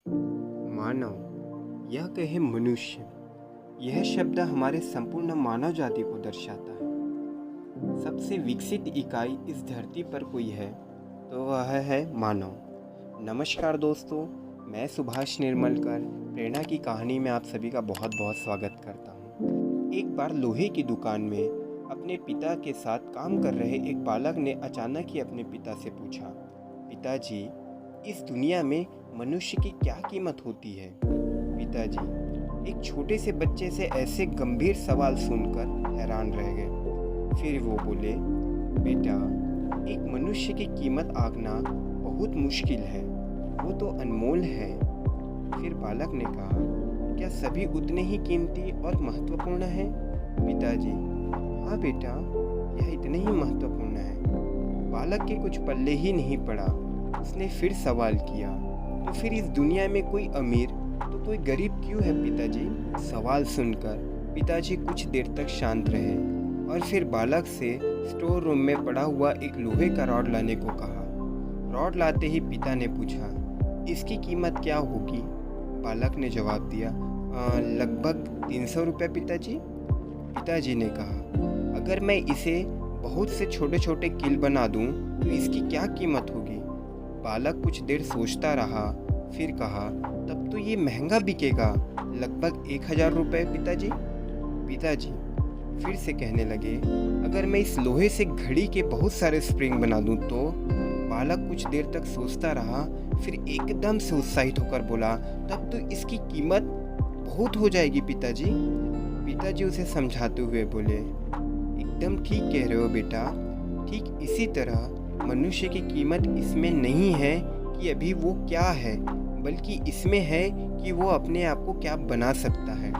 मानव या कहे मनुष्य, यह शब्द हमारे संपूर्ण मानव जाति को दर्शाता है। सबसे विकसित इकाई इस धरती पर कोई है तो वह है मानव। नमस्कार दोस्तों, मैं सुभाष निर्मलकर प्रेरणा की कहानी में आप सभी का बहुत बहुत स्वागत करता हूँ। एक बार लोहे की दुकान में अपने पिता के साथ काम कर रहे एक बालक ने अचानक ही अपने पिता से पूछा, पिताजी, इस दुनिया में मनुष्य की क्या कीमत होती है? पिताजी एक छोटे से बच्चे से ऐसे गंभीर सवाल सुनकर हैरान रह गए। फिर वो बोले, बेटा, एक मनुष्य की कीमत आंकना बहुत मुश्किल है, वो तो अनमोल है। फिर बालक ने कहा, क्या सभी उतने ही कीमती और महत्वपूर्ण हैं? पिताजी, हाँ बेटा, यह इतने ही महत्वपूर्ण है। बालक के कुछ पल्ले ही नहीं पड़ा। उसने फिर सवाल किया, तो फिर इस दुनिया में कोई अमीर तो कोई गरीब क्यों है पिताजी? सवाल सुनकर पिताजी कुछ देर तक शांत रहे और फिर बालक से स्टोर रूम में पड़ा हुआ एक लोहे का रॉड लाने को कहा। रॉड लाते ही पिता ने पूछा, इसकी कीमत क्या होगी? बालक ने जवाब दिया, लगभग 300 रुपये पिताजी। पिताजी ने कहा, अगर मैं इसे बहुत से छोटे छोटे कील बना दूं तो इसकी क्या कीमत होगी? बालक कुछ देर सोचता रहा, फिर कहा, तब तो ये महंगा बिकेगा, लगभग 1000 रुपये पिताजी। पिताजी फिर से कहने लगे, अगर मैं इस लोहे से घड़ी के बहुत सारे स्प्रिंग बना दूं तो? बालक कुछ देर तक सोचता रहा, फिर एकदम से उत्साहित होकर बोला, तब तो इसकी कीमत बहुत हो जाएगी पिताजी। पिताजी उसे समझाते हुए बोले, एकदम ठीक कह रहे हो बेटा। ठीक इसी तरह मनुष्य की कीमत इसमें नहीं है कि अभी वो क्या है, बल्कि इसमें है कि वो अपने आप को क्या बना सकता है।